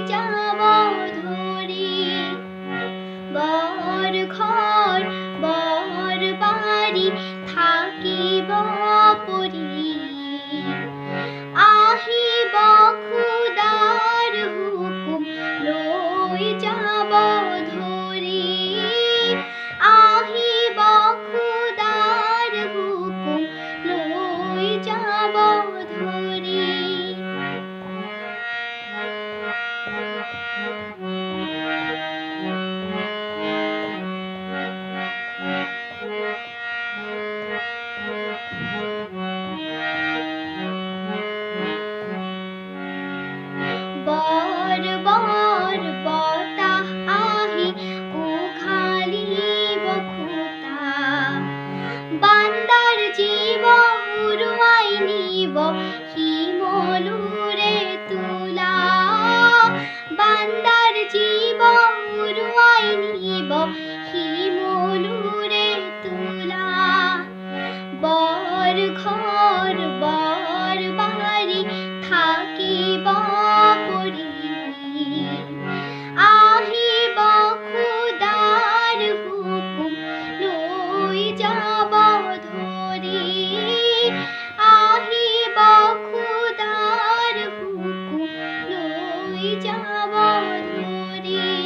যাব ধরি। বর ঘর বর বাড়ি থাকিব পরি। আহিব খুদার হুকুম লই যাব ধরি। আহিব খুদার হুকুম লই যাব ধরি। বর বর বতাহ আহি উঘালিব খুঁটা। বান্দার জীব উড়ুয়াই নিব শিমলুরে তুলা। বান্দার জীব উড়ুয়াই নিব শিমলুরে তুলা। বর ঘর বর বাড়ি থাকিব পরি। আহিব খুদার হুকুম লই যাব ধরি। আহিব খুদার হুকুম লই যাব ধরি।